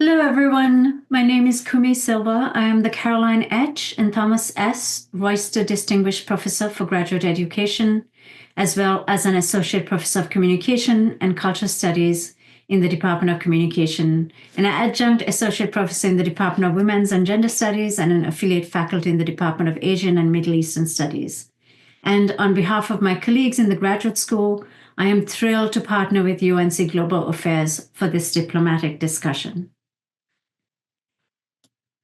Hello, everyone. My name is Kumi Silva. I am the Caroline H. and Thomas S. Royster Distinguished Professor for Graduate Education, as well as an Associate Professor of Communication and Culture Studies in the Department of Communication, an Adjunct Associate Professor in the Department of Women's and Gender Studies, and an affiliate faculty in the Department of Asian and Middle Eastern Studies. And on behalf of my colleagues in the graduate school, I am thrilled to partner with UNC Global Affairs for this diplomatic discussion.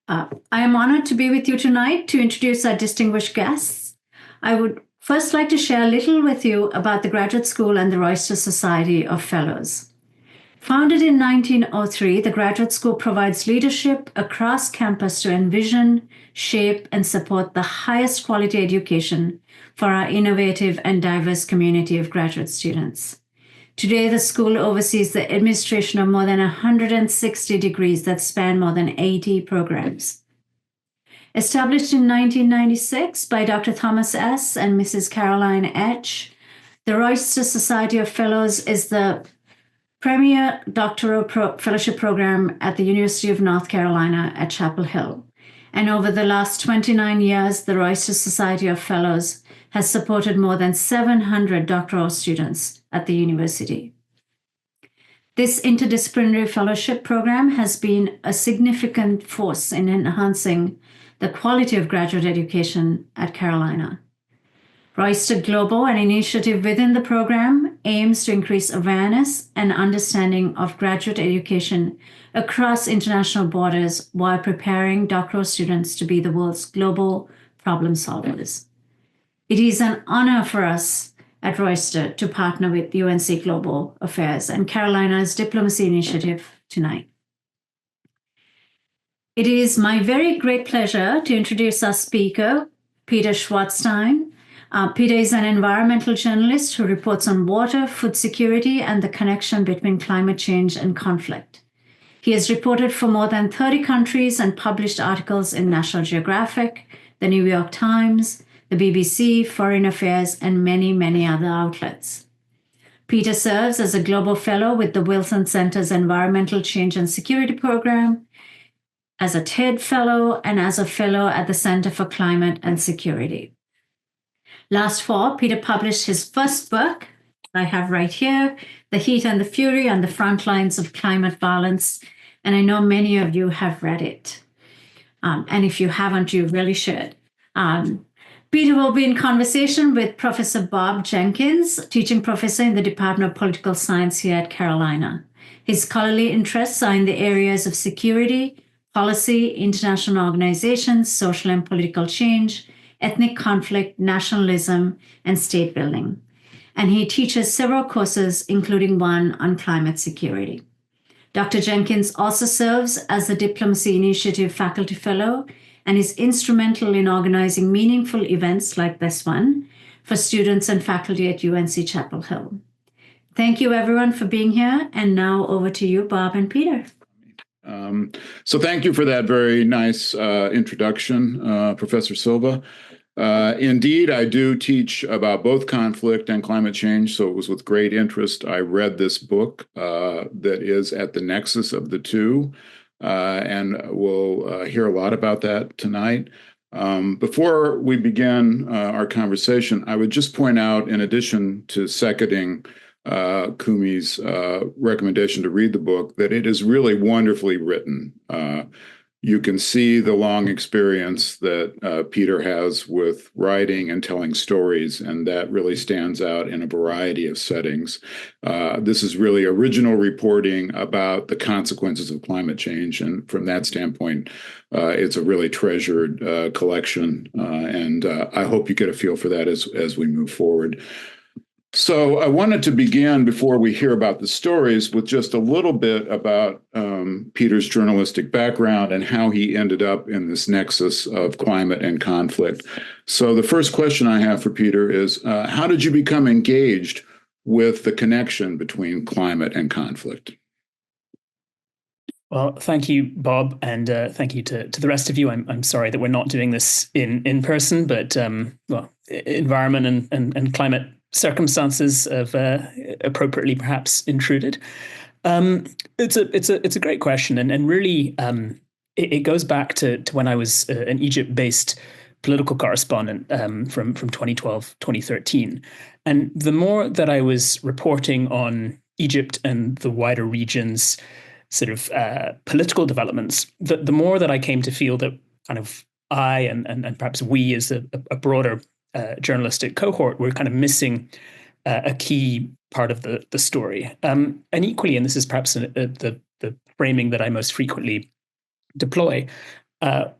I am honored to be with you tonight to introduce our distinguished guests. I would first like to share a little with you about the graduate school and the Royster Society of Fellows. Founded in 1903, the graduate school provides leadership across campus to envision, shape, and support the highest quality education for our innovative and diverse community of graduate students. Today, the school oversees the administration of more than 160 degrees that span more than 80 programs. Established in 1996 by Dr. Thomas S. and Mrs. Caroline H., the Royster Society of Fellows is the premier doctoral fellowship program at the University of North Carolina at Chapel Hill. And over the last 29 years, the Royster Society of Fellows has supported more than 700 doctoral students at the university. This interdisciplinary fellowship program has been a significant force in enhancing the quality of graduate education at Carolina. Royster Global, an initiative within the program, aims to increase awareness and understanding of graduate education across international borders while preparing doctoral students to be the world's global problem solvers. It is an honor for us at Royster to partner with UNC Global Affairs and Carolina's Diplomacy Initiative tonight. It is my very great pleasure to introduce our speaker, Peter Schwartzstein. Peter is an environmental journalist who reports on water, food security, and the connection between climate change and conflict. He has reported for more than 30 countries and published articles in National Geographic, the New York Times, the BBC, Foreign Affairs, and many, many other outlets. Peter serves as a global fellow with the Wilson Center's Environmental Change and Security Program, as a TED Fellow, and as a fellow at the Center for Climate and Security. Last fall, Peter published his first book, I have right here, The Heat and the Fury on the Frontlines of Climate Violence, and I know many of you have read it. And if you haven't, you really should. Peter will be in conversation with Professor Bob Jenkins, teaching professor in the Department of Political Science here at Carolina. His scholarly interests are in the areas of security, policy, international organizations, social and political change, ethnic conflict, nationalism, and state building. And he teaches several courses, including one on climate security. Dr. Jenkins also serves as the Diplomacy Initiative Faculty Fellow and is instrumental in organizing meaningful events like this one for students and faculty at UNC Chapel Hill. Thank you, everyone, for being here. And now over to you, Bob and Peter. So thank you for that very nice introduction, Professor Silva. Indeed, I do teach about both conflict and climate change, so it was with great interest I read this book that is at the nexus of the two. And we'll hear a lot about that tonight. Before we begin our conversation, I would just point out, in addition to seconding Kumi's recommendation to read the book, that it is really wonderfully written. You can see the long experience that Peter has with writing and telling stories, and that really stands out in a variety of settings. This is really original reporting about the consequences of climate change, and from that standpoint, it's a really treasured collection, and I hope you get a feel for that as we move forward. So I wanted to begin, before we hear about the stories, with just a little bit about Peter's journalistic background and how he ended up in this nexus of climate and conflict. So the first question I have for Peter is, how did you become engaged with the connection between climate and conflict? Well, thank you, Bob, and thank you to the rest of you. I'm sorry that we're not doing this in person, but environment and climate circumstances have appropriately perhaps intruded. It's a great question, and really it goes back to when I was an Egypt-based political correspondent from 2012, 2013. And the more that I was reporting on Egypt and the wider region's sort of political developments, the more that I came to feel that kind of I and perhaps we as a broader journalistic cohort were kind of missing a key part of the story. And equally, and this is perhaps the framing that I most frequently deploy,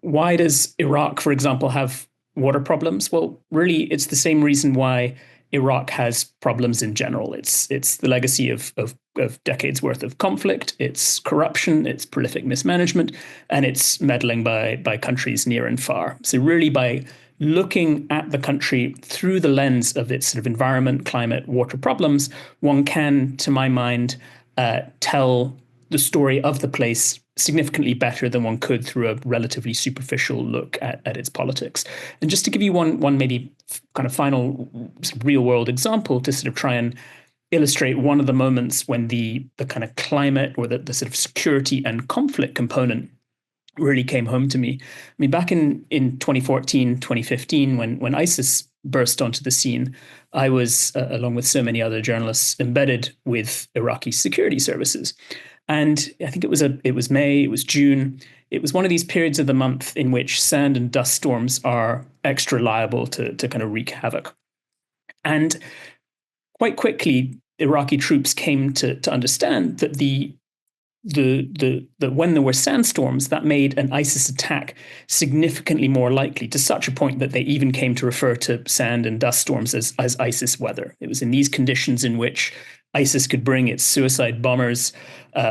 why does Iraq, for example, have water problems? Well, really, it's the same reason why Iraq has problems in general. It's the legacy of decades worth of conflict, it's corruption, it's prolific mismanagement, and it's meddling by countries near and far. So really, by looking at the country through the lens of its sort of environment, climate, water problems, one can, to my mind, tell the story of the place significantly better than one could through a relatively superficial look at its politics. And just to give you one maybe kind of final real world example to sort of try and illustrate one of the moments when the kind of climate or the sort of security and conflict component really came home to me. I mean, back in 2014, 2015, when ISIS burst onto the scene, I was, along with so many other journalists, embedded with Iraqi security services. And I think it was May, it was June. It was one of these periods of the month in which sand and dust storms are extra liable to kind of wreak havoc. And quite quickly, Iraqi troops came to understand that that when there were sandstorms, that made an ISIS attack significantly more likely, to such a point that they even came to refer to sand and dust storms as ISIS weather. It was in these conditions in which ISIS could bring its suicide bombers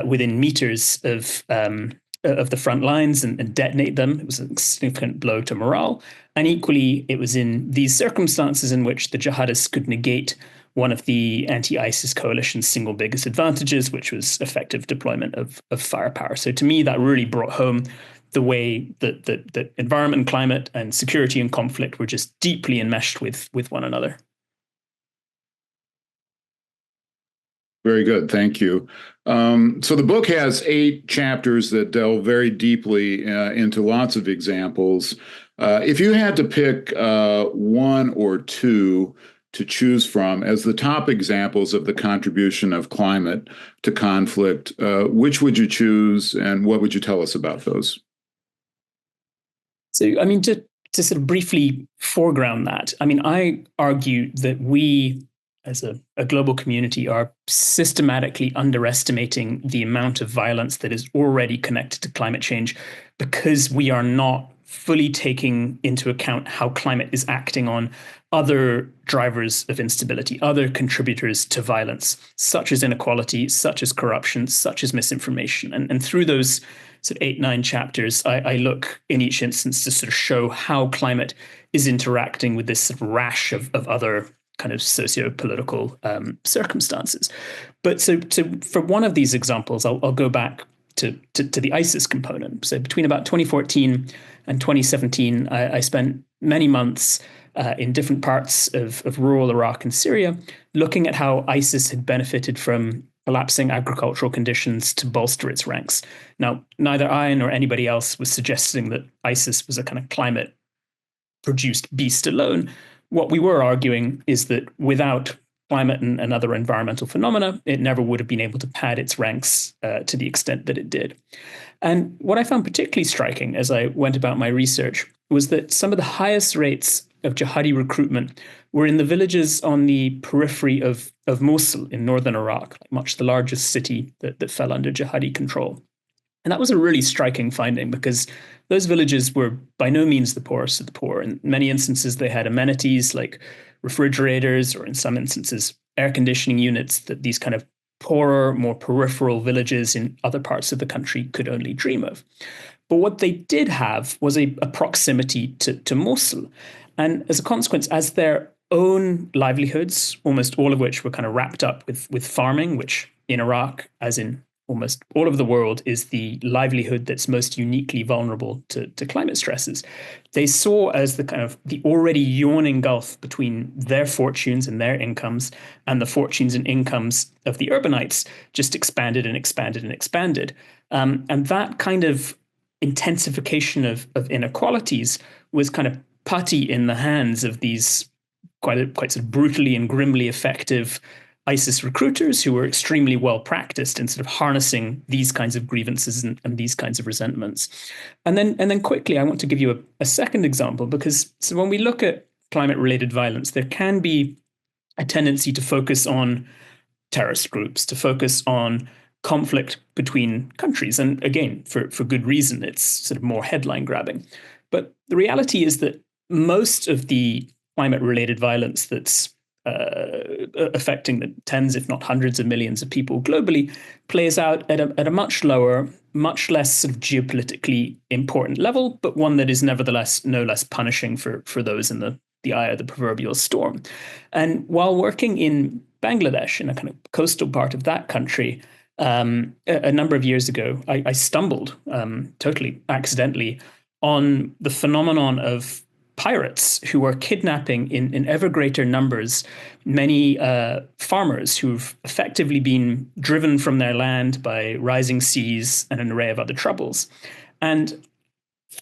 within meters of the front lines and detonate them. It was a significant blow to morale. And equally, it was in these circumstances in which the jihadists could negate one of the anti-ISIS coalition's single biggest advantages, which was effective deployment of firepower. So to me, that really brought home the way that environment and climate and security and conflict were just deeply enmeshed with one another. Very good. Thank you. So the book has 8 chapters that delve very deeply into lots of examples. If you had to pick one or two to choose from as the top examples of the contribution of climate to conflict, which would you choose and what would you tell us about those? So, I mean, to sort of briefly foreground that, I mean, I argue that we as a global community are systematically underestimating the amount of violence that is already connected to climate change because we are not fully taking into account how climate is acting on other drivers of instability, other contributors to violence, such as inequality, such as corruption, such as misinformation. And through those sort of 8, 9 chapters, I look in each instance to sort of show how climate is interacting with this sort of rash of other kind of socio-political circumstances. But so for one of these examples, I'll go back to the ISIS component. So between about 2014 and 2017, I spent many months in different parts of rural Iraq and Syria, looking at how ISIS had benefited from collapsing agricultural conditions to bolster its ranks. Now, neither I nor anybody else was suggesting that ISIS was a kind of climate-produced beast alone. What we were arguing is that without climate and other environmental phenomena, it never would have been able to pad its ranks to the extent that it did. And what I found particularly striking as I went about my research was that some of the highest rates of jihadi recruitment were in the villages on the periphery of Mosul in northern Iraq, much the largest city that fell under jihadi control. And that was a really striking finding because those villages were by no means the poorest of the poor. In many instances, they had amenities like refrigerators, or in some instances, air conditioning units that these kind of poorer, more peripheral villages in other parts of the country could only dream of. But what they did have was a proximity to Mosul. And as a consequence, as their own livelihoods, almost all of which were kind of wrapped up with farming, which in Iraq, as in almost all of the world is the livelihood that's most uniquely vulnerable to climate stresses. They saw as the kind of the already yawning gulf between their fortunes and their incomes and the fortunes and incomes of the urbanites just expanded and expanded and expanded. And that kind of intensification of inequalities was kind of putty in the hands of these quite sort of brutally and grimly effective ISIS recruiters who were extremely well practiced in sort of harnessing these kinds of grievances and these kinds of resentments. And then quickly, I want to give you a second example, because so when we look at climate-related violence, there can be a tendency to focus on terrorist groups, to focus on conflict between countries. And again, for good reason, it's sort of more headline grabbing. But the reality is that most of the climate-related violence that's affecting the tens, if not hundreds of millions of people globally, plays out at a much lower, much less sort of geopolitically important level, but one that is nevertheless no less punishing for those in the eye of the proverbial storm. And while working in Bangladesh, in a kind of coastal part of that country, a number of years ago, I stumbled totally accidentally on the phenomenon of pirates who are kidnapping in ever greater numbers many farmers who've effectively been driven from their land by rising seas and an array of other troubles. And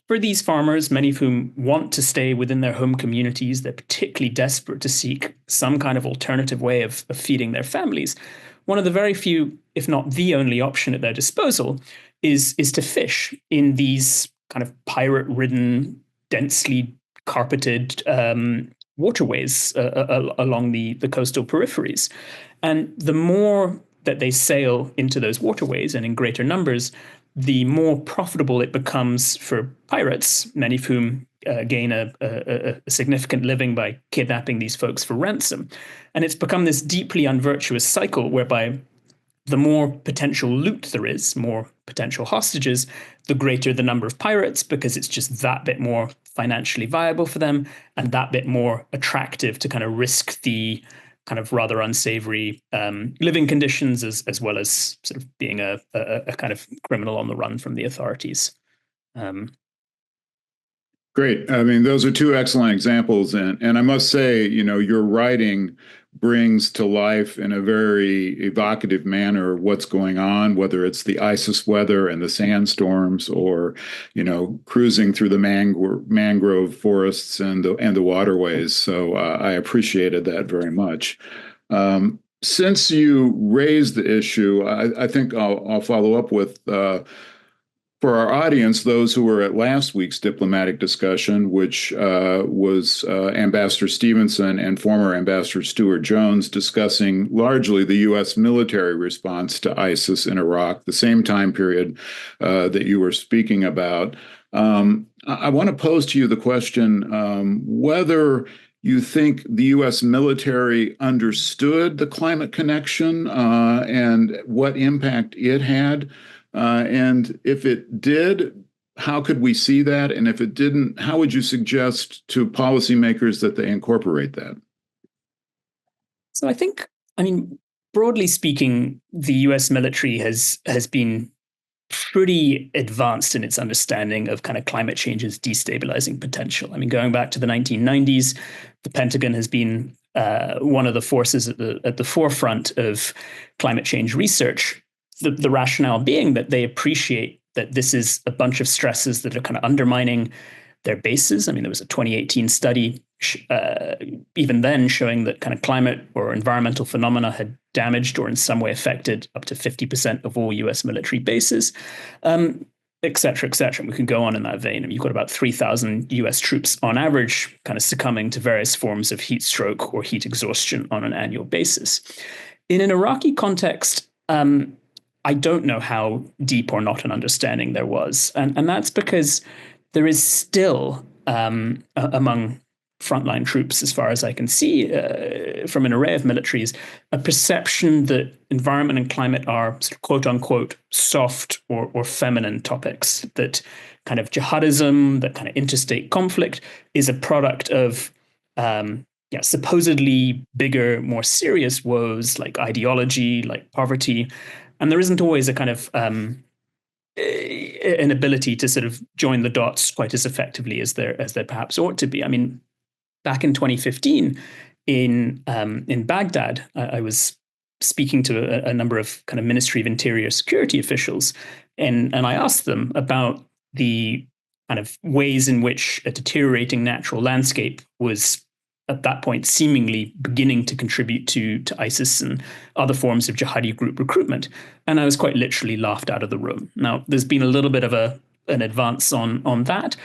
for these farmers, many of whom want to stay within their home communities, they're particularly desperate to seek some kind of alternative way of feeding their families. One of the very few, if not the only option at their disposal, is to fish in these kind of pirate-ridden, densely carpeted waterways along the coastal peripheries. And the more that they sail into those waterways and in greater numbers, the more profitable it becomes for pirates, many of whom gain a significant living by kidnapping these folks for ransom. And it's become this deeply unvirtuous cycle whereby the more potential loot there is, more potential hostages, the greater the number of pirates, because it's just that bit more financially viable for them and that bit more attractive to kind of risk the kind of rather unsavory living conditions as well as sort of being a kind of criminal on the run from the authorities. Great. I mean, those are two excellent examples. And I must say, your writing brings to life in a very evocative manner what's going on, whether it's the ISIS weather and the sandstorms or, cruising through the mangrove forests and the waterways. So I appreciated that very much. Since you raised the issue, I think I'll follow up with for our audience, those who were at last week's diplomatic discussion, which was Ambassador Stevenson and former Ambassador Stuart Jones discussing largely the U.S. military response to ISIS in Iraq, the same time period that you were speaking about. I want to pose to you the question whether you think the U.S. military understood the climate connection and what impact it had. And if it did, how could we see that? And if it didn't, how would you suggest to policymakers that they incorporate that? So I mean, broadly speaking, the US military has been pretty advanced in its understanding of kind of climate change's destabilizing potential. I mean, going back to the 1990s, the Pentagon has been one of the forces at the forefront of climate change research. The rationale being that they appreciate that this is a bunch of stresses that are kind of undermining their bases. I mean, there was a 2018 study even then showing that kind of climate or environmental phenomena had damaged or in some way affected up to 50% of all US military bases, et cetera, et cetera. And we can go on in that vein. I mean, you've got about 3,000 US troops on average kind of succumbing to various forms of heat stroke or heat exhaustion on an annual basis. In an Iraqi context, I don't know how deep or not an understanding there was. And that's because there is still, among frontline troops, as far as I can see, from an array of militaries, a perception that environment and climate are sort of quote unquote soft or feminine topics, that kind of jihadism, that kind of interstate conflict is a product of supposedly bigger, more serious woes like ideology, like poverty. And there isn't always a kind of an ability to sort of join the dots quite as effectively as there perhaps ought to be. I mean, back in 2015 in Baghdad, I was speaking to a number of kind of Ministry of Interior security officials, and I asked them about the kind of ways in which a deteriorating natural landscape was at that point seemingly beginning to contribute to ISIS and other forms of jihadi group recruitment. And I was quite literally laughed out of the room. Now, there's been a little bit of an advance on that,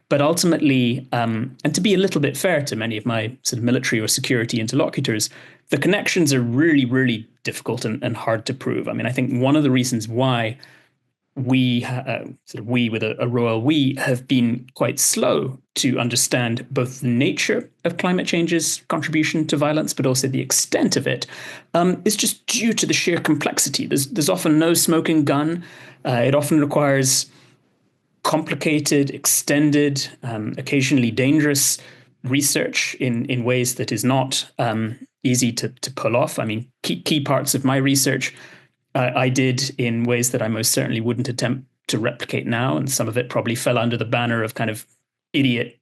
but ultimately, and to be a little bit fair to many of my sort of military or security interlocutors, the connections are really, really difficult and hard to prove. I mean, I think one of the reasons why we with a royal we have been quite slow to understand both the nature of climate change's contribution to violence, but also the extent of it, is just due to the sheer complexity. There's often no smoking gun. It often requires complicated, extended, occasionally dangerous research in ways that is not easy to pull off. I mean, key parts of my research I did in ways that I most certainly wouldn't attempt to replicate now, and some of it probably fell under the banner of kind of idiot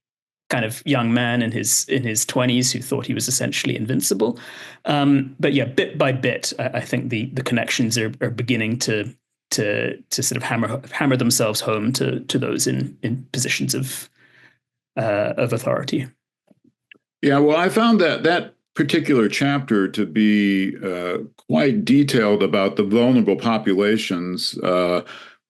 kind of young man in his 20s who thought he was essentially invincible. But yeah, bit by bit, I think the connections are beginning to sort of hammer themselves home to those in positions of authority. Yeah, well, I found that particular chapter to be quite detailed about the vulnerable populations,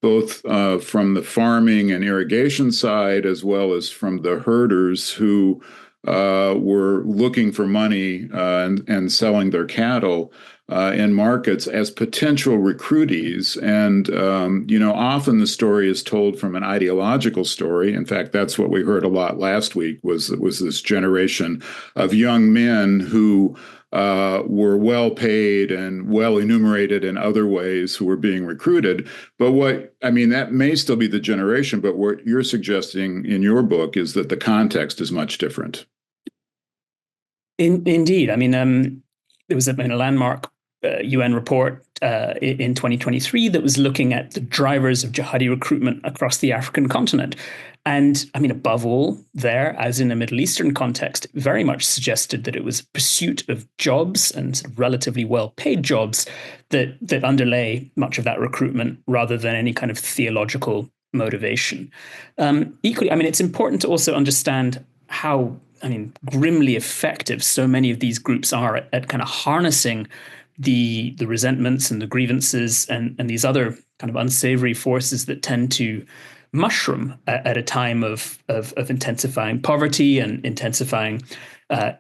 both from the farming and irrigation side, as well as from the herders who were looking for money and selling their cattle in markets as potential recruitees. And, often the story is told from an ideological story. In fact, that's what we heard a lot last week was this generation of young men who were well paid and well enumerated in other ways who were being recruited. But that may still be the generation, but what you're suggesting in your book is that the context is much different. Indeed. I mean, there was a landmark UN report in 2023 that was looking at the drivers of jihadi recruitment across the African continent. And I mean, above all, there, as in a Middle Eastern context, very much suggested that it was pursuit of jobs and sort of relatively well-paid jobs that underlay much of that recruitment rather than any kind of theological motivation. Equally, I mean, it's important to also understand how, grimly effective so many of these groups are at kind of harnessing the resentments and the grievances and these other kind of unsavory forces that tend to mushroom at a time of intensifying poverty and intensifying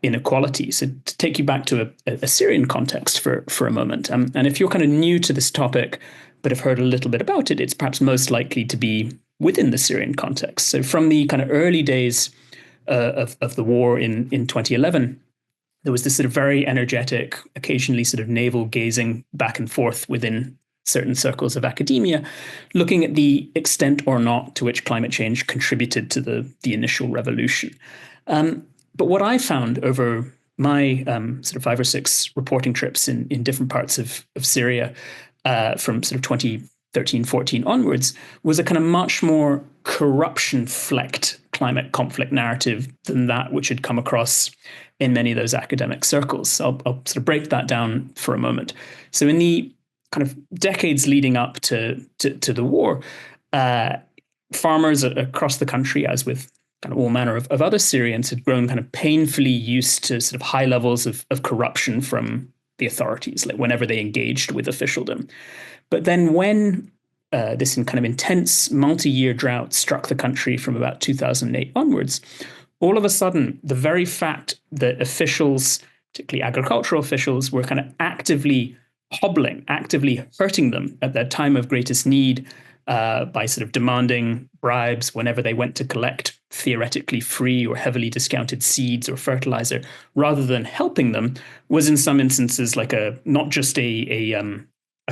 inequality. So to take you back to a Syrian context for a moment, and if you're kind of new to this topic but have heard a little bit about it, it's perhaps most likely to be within the Syrian context. So from the kind of early days of the war in 2011, there was this sort of very energetic, occasionally sort of navel-gazing back and forth within certain circles of academia, looking at the extent or not to which climate change contributed to the initial revolution. But what I found over my sort of 5 or 6 reporting trips in different parts of Syria from sort of 2013, 14 onwards was a kind of much more corruption-flecked climate conflict narrative than that which had come across in many of those academic circles. So I'll sort of break that down for a moment. So in the kind of decades leading up to the war, farmers across the country, as with kind of all manner of other Syrians, had grown kind of painfully used to sort of high levels of corruption from the authorities, like whenever they engaged with officialdom. But then when this kind of intense multi-year drought struck the country from about 2008 onwards, all of a sudden, the very fact that officials, particularly agricultural officials, were kind of actively hurting them at their time of greatest need by sort of demanding bribes whenever they went to collect theoretically free or heavily discounted seeds or fertilizer, rather than helping them, was in some instances like not just a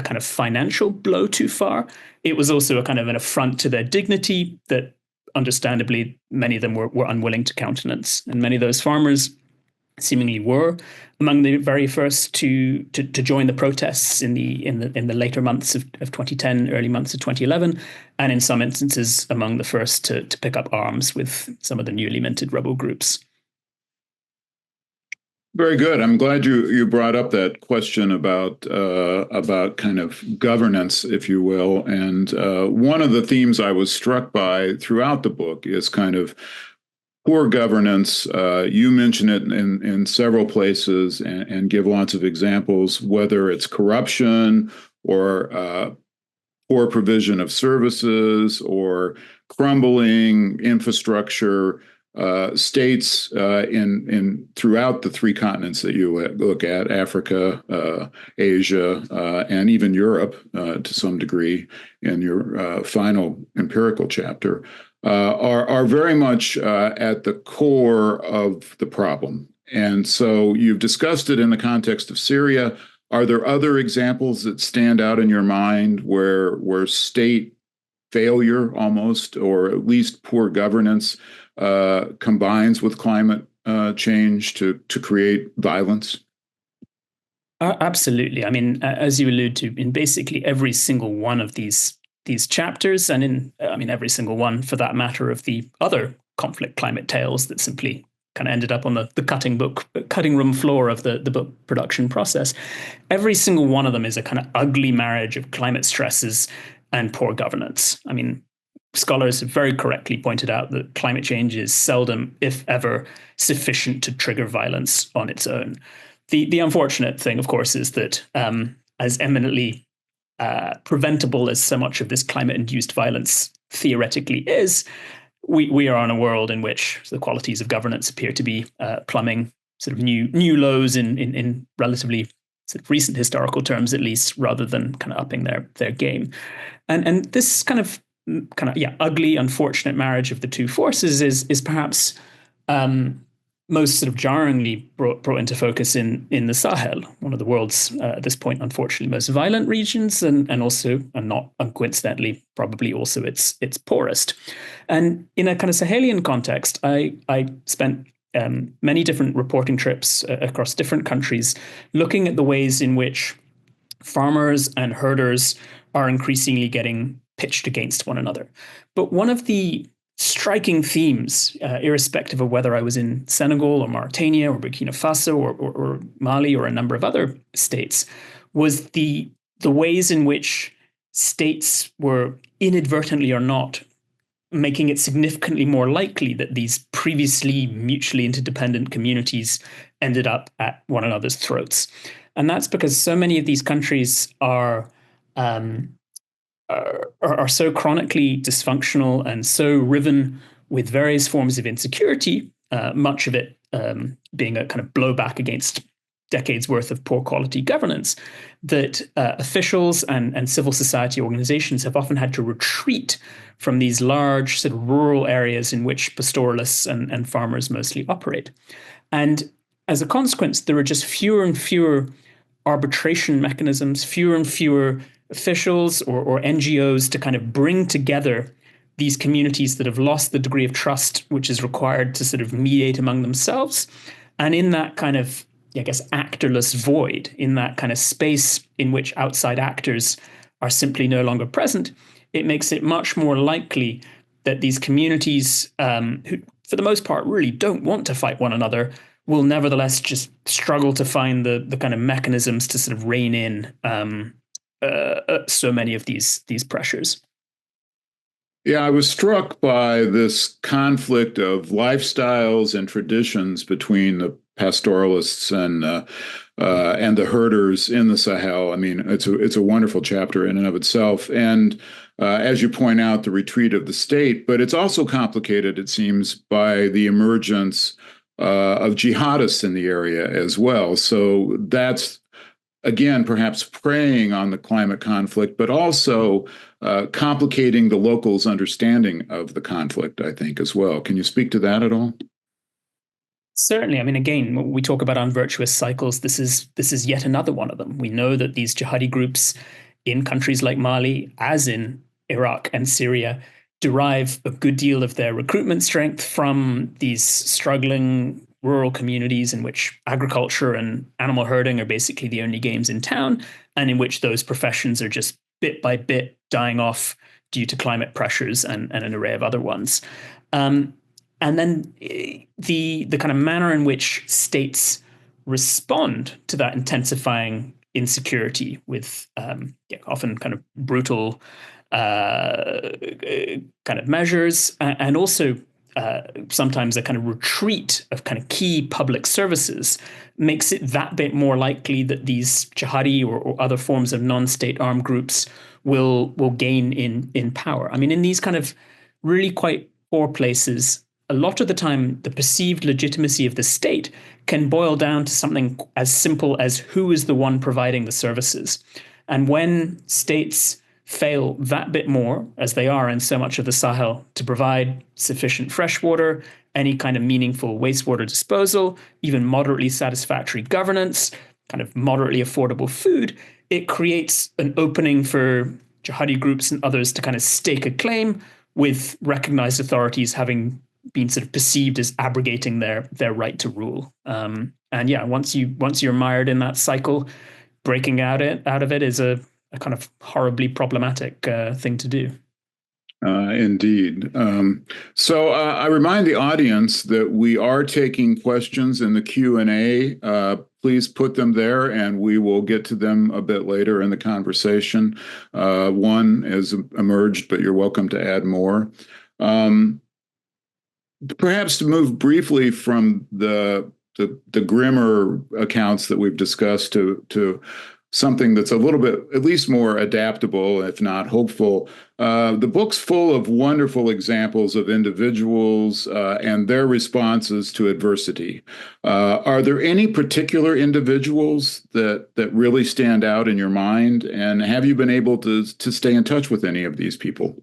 kind of financial blow too far. It was also a kind of an affront to their dignity that, understandably, many of them were unwilling to countenance. And many of those farmers seemingly were among the very first to join the protests in the later months of 2010, early months of 2011, and in some instances among the first to pick up arms with some of the newly minted rebel groups. Very good. I'm glad you brought up that question about kind of governance, if you will. And one of the themes I was struck by throughout the book is kind of poor governance. You mention it in several places and give lots of examples, whether it's corruption or poor provision of services or crumbling infrastructure. States in throughout the three continents that you look at, Africa, Asia, and even Europe to some degree in your final empirical chapter, are very much at the core of the problem. And so you've discussed it in the context of Syria. Are there other examples that stand out in your mind where state failure almost, or at least poor governance, combines with climate change to create violence? Absolutely. I mean, as you allude to, in basically every single one of these chapters, and in every single one, for that matter, of the other conflict climate tales that simply kind of ended up on the cutting room floor of the book production process, every single one of them is a kind of ugly marriage of climate stresses and poor governance. I mean, scholars have very correctly pointed out that climate change is seldom, if ever, sufficient to trigger violence on its own. The unfortunate thing, of course, is that as eminently preventable as so much of this climate-induced violence theoretically is, we are in a world in which the qualities of governance appear to be plumbing sort of new lows in relatively sort of recent historical terms, at least, rather than kind of upping their game. And this kind of ugly, unfortunate marriage of the two forces is perhaps most sort of jarringly brought into focus in the Sahel, one of the world's, at this point, unfortunately, most violent regions, and also, and not uncoincidentally, probably also its poorest. And in a kind of Sahelian context, I spent many different reporting trips across different countries, looking at the ways in which farmers and herders are increasingly getting pitched against one another. But one of the striking themes, irrespective of whether I was in Senegal or Mauritania or Burkina Faso or Mali or a number of other states, was the ways in which states were inadvertently or not making it significantly more likely that these previously mutually interdependent communities ended up at one another's throats. And that's because so many of these countries are so chronically dysfunctional and so riven with various forms of insecurity, much of it being a kind of blowback against decades worth of poor quality governance, that officials and civil society organizations have often had to retreat from these large sort of rural areas in which pastoralists and farmers mostly operate. And as a consequence, there are just fewer and fewer arbitration mechanisms, fewer and fewer officials or NGOs to kind of bring together these communities that have lost the degree of trust which is required to sort of mediate among themselves. And in that kind of, I guess, actorless void, in that kind of space in which outside actors are simply no longer present, it makes it much more likely that these communities, who for the most part really don't want to fight one another, will nevertheless just struggle to find the kind of mechanisms to sort of rein in so many of these pressures. Yeah, I was struck by this conflict of lifestyles and traditions between the pastoralists and the herders in the Sahel. I mean, it's a wonderful chapter in and of itself. And as you point out, the retreat of the state, but it's also complicated, it seems, by the emergence of jihadists in the area as well. So that's, again, perhaps preying on the climate conflict, but also complicating the locals' understanding of the conflict, I think, as well. Can you speak to that at all? Certainly. I mean, again, when we talk about unvirtuous cycles, this is yet another one of them. We know that these jihadi groups in countries like Mali, as in Iraq and Syria, derive a good deal of their recruitment strength from these struggling rural communities in which agriculture and animal herding are basically the only games in town, and in which those professions are just bit by bit dying off due to climate pressures and an array of other ones. And then the kind of manner in which states respond to that intensifying insecurity with often kind of brutal kind of measures, and also sometimes a kind of retreat of kind of key public services, makes it that bit more likely that these jihadi or other forms of non-state armed groups will gain in power. I mean, in these kind of really quite poor places, a lot of the time, the perceived legitimacy of the state can boil down to something as simple as who is the one providing the services. And when states fail that bit more, as they are in so much of the Sahel, to provide sufficient fresh water, any kind of meaningful wastewater disposal, even moderately satisfactory governance, kind of moderately affordable food, it creates an opening for jihadi groups and others to kind of stake a claim, with recognized authorities having been sort of perceived as abrogating their right to rule. And yeah, once you're mired in that cycle, breaking out of it is a kind of horribly problematic thing to do. Indeed. So I remind the audience that we are taking questions in the Q&A. Please put them there, and we will get to them a bit later in the conversation. One has emerged, but you're welcome to add more. Perhaps to move briefly from the grimmer accounts that we've discussed to something that's a little bit, at least more adaptable, if not hopeful. The book's full of wonderful examples of individuals and their responses to adversity. Are there any particular individuals that really stand out in your mind? And have you been able to stay in touch with any of these people?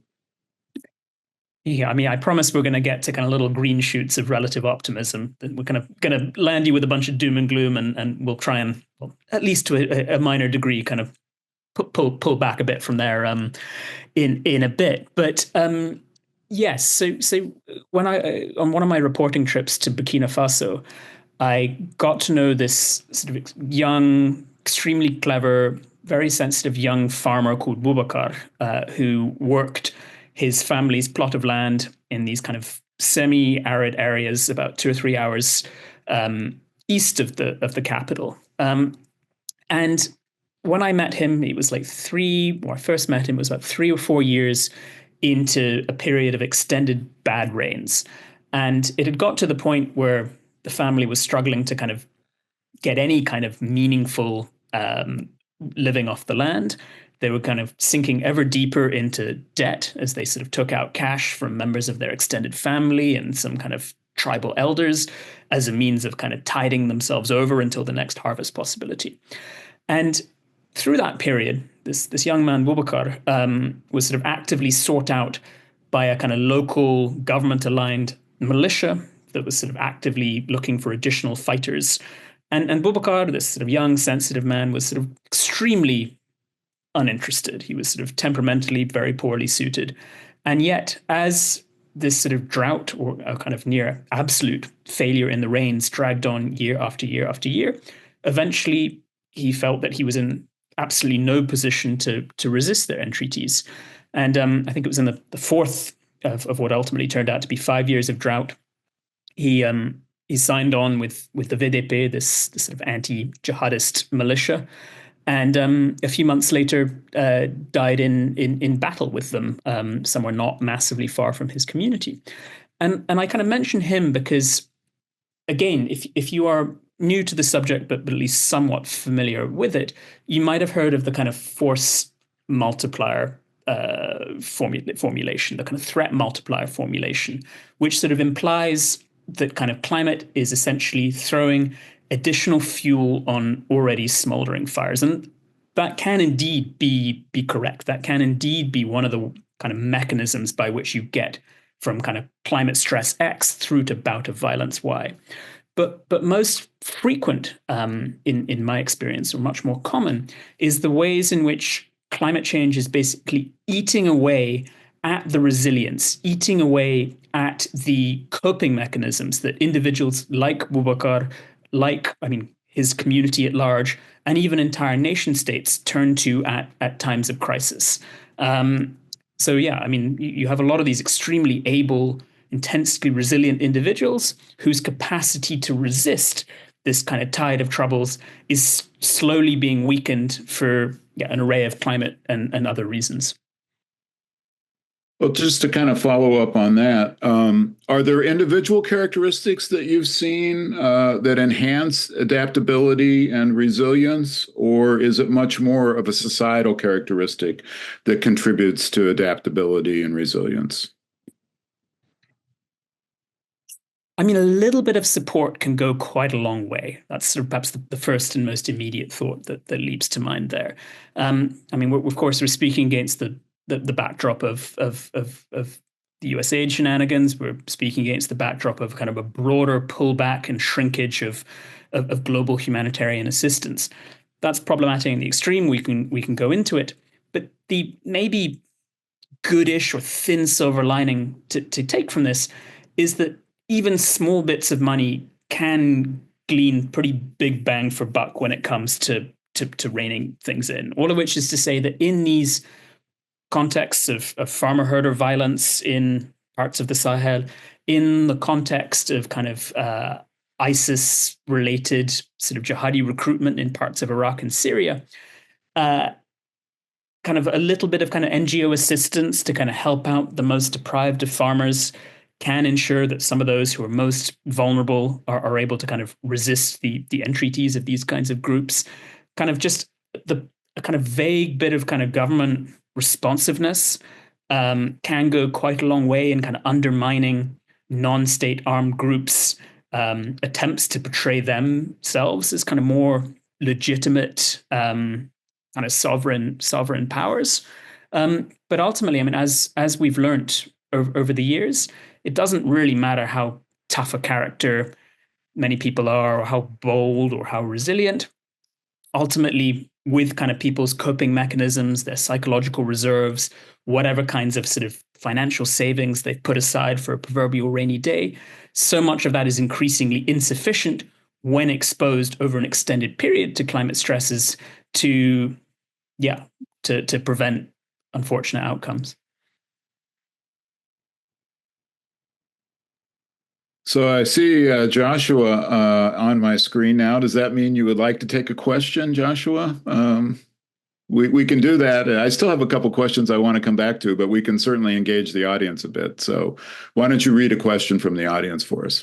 Yeah, I mean, I promise we're going to get to kind of little green shoots of relative optimism. We're kind of going to land you with a bunch of doom and gloom, and we'll try and, well, at least to a minor degree, kind of pull back a bit from there in a bit. But yes, so when on one of my reporting trips to Burkina Faso, I got to know this sort of young, extremely clever, very sensitive young farmer called Boubacar, who worked his family's plot of land in these kind of semi-arid areas about 2 or 3 hours east of the capital. And when I met him, it was like I first met him, it was about 3 or 4 years into a period of extended bad rains. And it had got to the point where the family was struggling to kind of get any kind of meaningful living off the land. They were kind of sinking ever deeper into debt as they sort of took out cash from members of their extended family and some kind of tribal elders as a means of kind of tiding themselves over until the next harvest possibility. And through that period, this young man, Boubacar, was sort of actively sought out by a kind of local government-aligned militia that was sort of actively looking for additional fighters. And Boubacar, this sort of young, sensitive man, was sort of extremely uninterested. He was sort of temperamentally very poorly suited. And yet, as this sort of drought or a kind of near absolute failure in the rains dragged on year after year after year, eventually he felt that he was in absolutely no position to resist their entreaties. And I think it was in the fourth of what ultimately turned out to be 5 years of drought. He signed on with the VDP, this sort of anti-jihadist militia, and a few months later died in battle with them, somewhere not massively far from his community. And I kind of mention him because, again, if you are new to the subject, but at least somewhat familiar with it, you might have heard of the kind of force multiplier formulation, the kind of threat multiplier formulation, which sort of implies that kind of climate is essentially throwing additional fuel on already smoldering fires. And that can indeed be correct. That can indeed be one of the kind of mechanisms by which you get from kind of climate stress X through to bout of violence Y. But most frequent, in my experience, or much more common, is the ways in which climate change is basically eating away at the resilience, eating away at the coping mechanisms that individuals like Boubacar, his community at large, and even entire nation states turn to at times of crisis. So yeah, you have a lot of these extremely able, intensely resilient individuals whose capacity to resist this kind of tide of troubles is slowly being weakened for an array of climate and other reasons. Well, just to kind of follow up on that, are there individual characteristics that you've seen that enhance adaptability and resilience, or is it much more of a societal characteristic that contributes to adaptability and resilience? A little bit of support can go quite a long way. That's sort of perhaps the first and most immediate thought that leaps to mind there. Of course, we're speaking against the backdrop of the USAID shenanigans. We're speaking against the backdrop of kind of a broader pullback and shrinkage of global humanitarian assistance. That's problematic in the extreme. We can go into it, but the maybe goodish or thin silver lining to take from this is that even small bits of money can glean pretty big bang for buck when it comes to reining things in. All of which is to say that in these contexts of farmer-herder violence in parts of the Sahel, in the context of kind of ISIS-related sort of jihadi recruitment in parts of Iraq and Syria, kind of a little bit of kind of NGO assistance to kind of help out the most deprived of farmers can ensure that some of those who are most vulnerable are able to kind of resist the entreaties of these kinds of groups. Kind of just a kind of vague bit of kind of government responsiveness can go quite a long way in kind of undermining non-state armed groups' attempts to portray themselves as kind of more legitimate kind of sovereign powers. But ultimately, as we've learned over the years, it doesn't really matter how tough a character many people are, or how bold or how resilient. Ultimately, with kind of people's coping mechanisms, their psychological reserves, whatever kinds of sort of financial savings they've put aside for a proverbial rainy day, so much of that is increasingly insufficient when exposed over an extended period to climate stresses to prevent unfortunate outcomes. So I see Joshua on my screen now. Does that mean you would like to take a question, Joshua? We can do that. I still have a couple questions I want to come back to, but we can certainly engage the audience a bit. So why don't you read a question from the audience for us?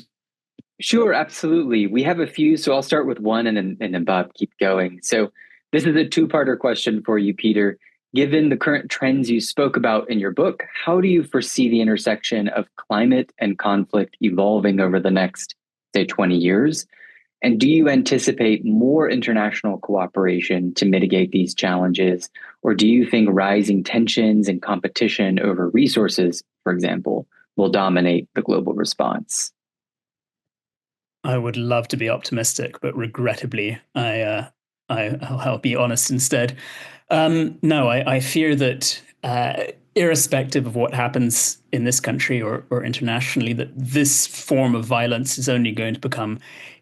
Sure, absolutely. We have a few, so I'll start with one and then Bob, keep going. So this is a two-parter question for you, Peter. Given the current trends you spoke about in your book, how do you foresee the intersection of climate and conflict evolving over the next, say, 20 years? And do you anticipate more international cooperation to mitigate these challenges? Or do you think rising tensions and competition over resources, for example, will dominate the global response? I would love to be optimistic, but regrettably, I'll be honest instead. No, I fear that irrespective of what happens in this country or internationally, that this form of violence is only going to become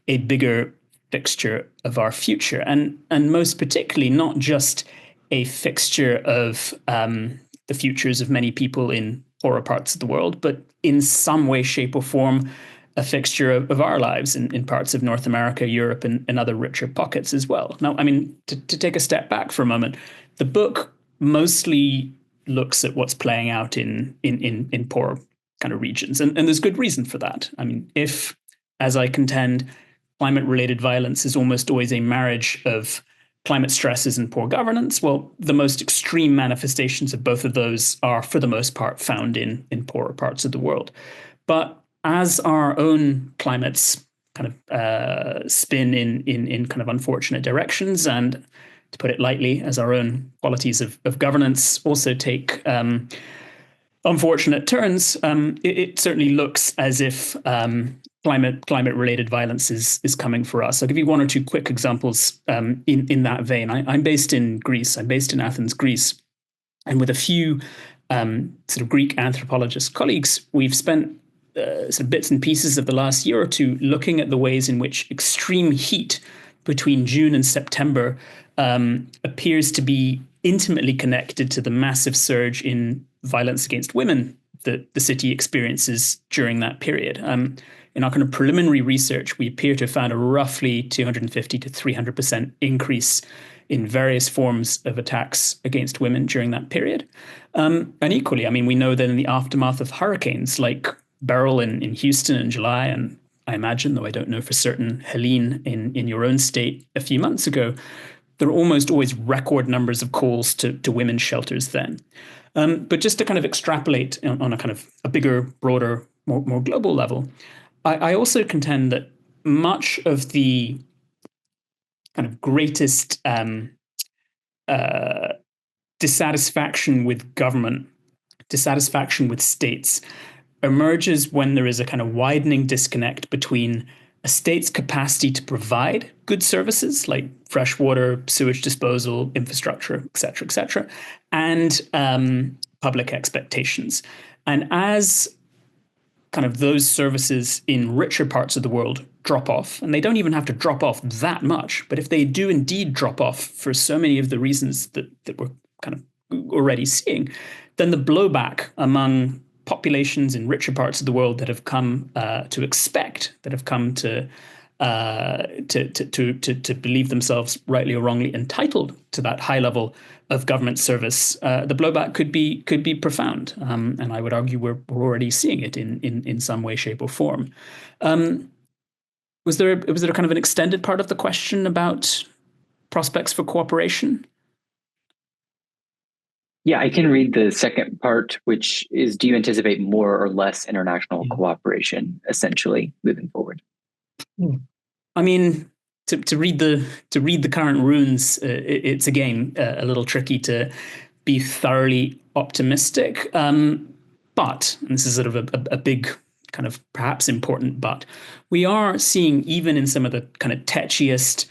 a bigger fixture of our future, and most particularly not just a fixture of the futures of many people in poorer parts of the world, but in some way, shape, or form, a fixture of our lives in parts of North America, Europe, and other richer pockets as well. Now, to take a step back for a moment, the book mostly looks at what's playing out in poor kind of regions, and there's good reason for that. If, as I contend, climate-related violence is almost always a marriage of climate stresses and poor governance, well, the most extreme manifestations of both of those are, for the most part, found in poorer parts of the world. But as our own climates kind of spin in kind of unfortunate directions, and to put it lightly, as our own qualities of governance also take unfortunate turns, it certainly looks as if climate-related violence is coming for us. I'll give you one or two quick examples in that vein. I'm based in Greece. I'm based in Athens, Greece, and with a few sort of Greek anthropologist colleagues, we've spent sort of bits and pieces of the last year or two looking at the ways in which extreme heat between June and September appears to be intimately connected to the massive surge in violence against women that the city experiences during that period. In our kind of preliminary research, we appear to have found a roughly 250 to 300% increase in various forms of attacks against women during that period. And equally, I mean, we know that in the aftermath of hurricanes like Beryl in Houston in July, and I imagine, though I don't know for certain, Helene in your own state a few months ago, there are almost always record numbers of calls to women's shelters then. But just to kind of extrapolate on a kind of a bigger, broader, more global level, I also contend that much of the kind of greatest dissatisfaction with government, dissatisfaction with states, emerges when there is a kind of widening disconnect between a state's capacity to provide good services like fresh water, sewage disposal, infrastructure, et cetera, and public expectations. And as kind of those services in richer parts of the world drop off, and they don't even have to drop off that much, but if they do indeed drop off for so many of the reasons that we're kind of already seeing, then the blowback among populations in richer parts of the world that have come to expect, that have come to believe themselves rightly or wrongly entitled to that high level of government service, the blowback could be profound, and I would argue we're already seeing it in some way, shape, or form. Was there a kind of an extended part of the question about prospects for cooperation? Yeah, I can read the second part, which is, do you anticipate more or less international cooperation, essentially, moving forward? I mean, to read the current runes, it's again a little tricky to be thoroughly optimistic. But, and this is sort of a big kind of perhaps important but, we are seeing, even in some of the kind of tetchiest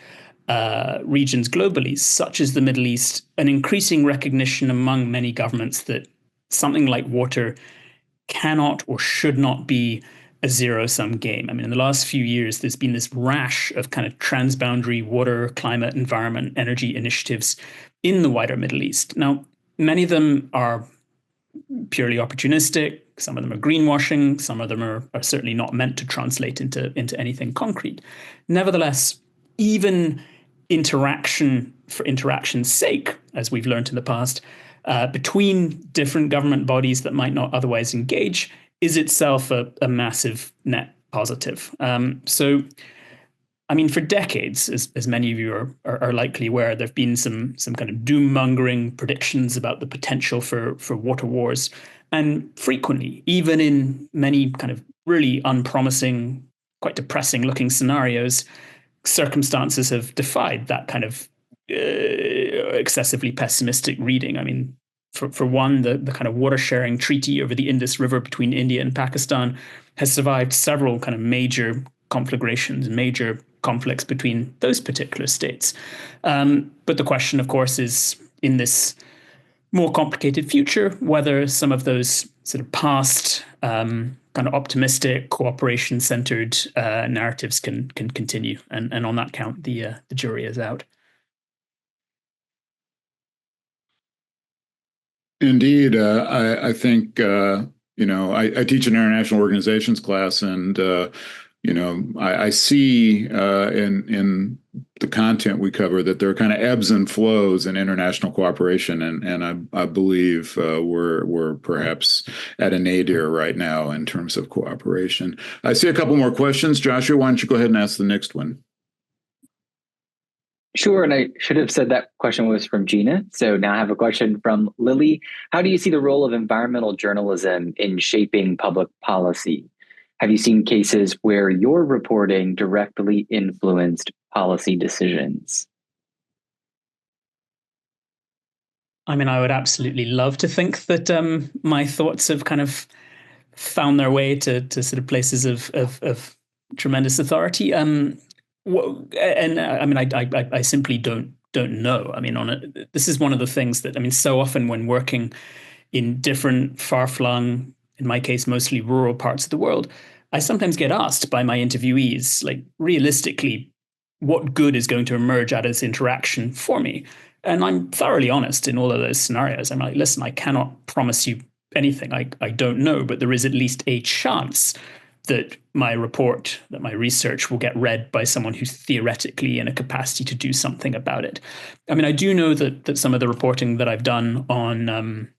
regions globally, such as the Middle East, an increasing recognition among many governments that something like water cannot or should not be a zero-sum game. I mean, in the last few years, there's been this rash of kind of transboundary water, climate, environment, energy initiatives in the wider Middle East. Now, many of them are purely opportunistic. Some of them are greenwashing. Some of them are certainly not meant to translate into anything concrete. Nevertheless, even interaction for interaction's sake, as we've learned in the past, between different government bodies that might not otherwise engage, is itself a massive net positive. So, I mean, for decades, as many of you are likely aware, there have been some kind of doom-mongering predictions about the potential for water wars. And frequently, even in many kind of really unpromising, quite depressing-looking scenarios, circumstances have defied that kind of excessively pessimistic reading. I mean, for one, the kind of water sharing treaty over the Indus River between India and Pakistan has survived several kind of major conflagrations, major conflicts between those particular states. But the question, of course, is in this more complicated future, whether some of those sort of past kind of optimistic, cooperation-centered narratives can continue. And on that count, the jury is out. Indeed. I think, I teach an international organizations class, and, I see in the content we cover that there are kind of ebbs and flows in international cooperation. And I believe we're perhaps at a nadir right now in terms of cooperation. I see a couple more questions. Joshua, why don't you go ahead and ask the next one? Sure, and I should have said that question was from Gina. So now I have a question from Lily. How do you see the role of environmental journalism in shaping public policy? Have you seen cases where your reporting directly influenced policy decisions? I mean, I would absolutely love to think that my thoughts have kind of found their way to sort of places of tremendous authority. And I mean, I simply don't know. I mean, this is one of the things that, I mean, so often when working in different far-flung, in my case, mostly rural parts of the world, I sometimes get asked by my interviewees, like, realistically, what good is going to emerge out of this interaction for me? And I'm thoroughly honest in all of those scenarios. I'm like, listen, I cannot promise you anything. I don't know, but there is at least a chance that my report, that my research will get read by someone who's theoretically in a capacity to do something about it. I mean, I do know that some of the reporting that I've done on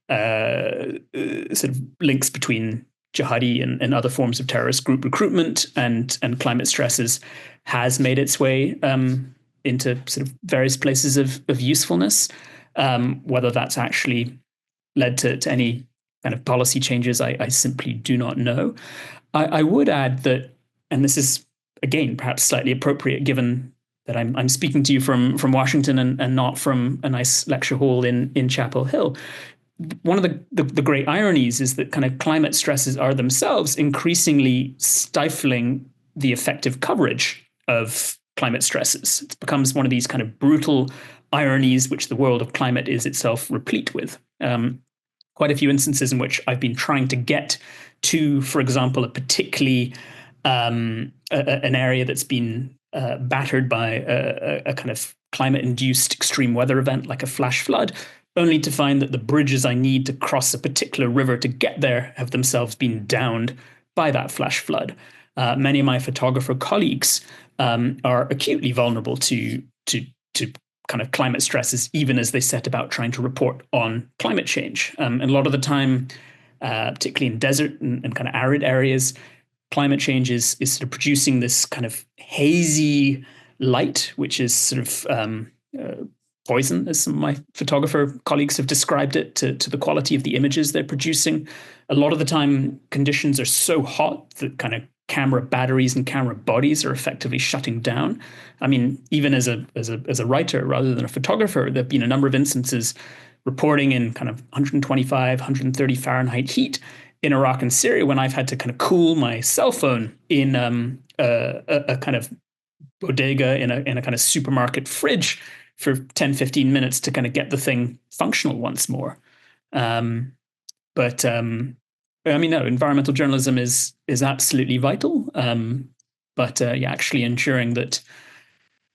sort of links between jihadi and other forms of terrorist group recruitment and climate stresses has made its way into sort of various places of usefulness. Whether that's actually led to any kind of policy changes, I simply do not know. I would add that, and this is, again, perhaps slightly appropriate given that I'm speaking to you from Washington and not from a nice lecture hall in Chapel Hill. One of the great ironies is that kind of climate stresses are themselves increasingly stifling the effective coverage of climate stresses. It becomes one of these kind of brutal ironies which the world of climate is itself replete with. Quite a few instances in which I've been trying to get to, for example, a particularly an area that's been battered by a kind of climate-induced extreme weather event like a flash flood, only to find that the bridges I need to cross a particular river to get there have themselves been downed by that flash flood. Many of my photographer colleagues are acutely vulnerable to kind of climate stresses, even as they set about trying to report on climate change. And a lot of the time, particularly in desert and kind of arid areas, climate change is sort of producing this kind of hazy light, which is sort of poison, as some of my photographer colleagues have described it, to the quality of the images they're producing. A lot of the time, conditions are so hot that kind of camera batteries and camera bodies are effectively shutting down. I mean, even as a writer rather than a photographer, there have been a number of instances reporting in kind of 125, 130 Fahrenheit heat in Iraq and Syria when I've had to kind of cool my cell phone in a kind of bodega in a kind of supermarket fridge for 10, 15 minutes to kind of get the thing functional once more. I mean, no, environmental journalism is absolutely vital. Actually ensuring that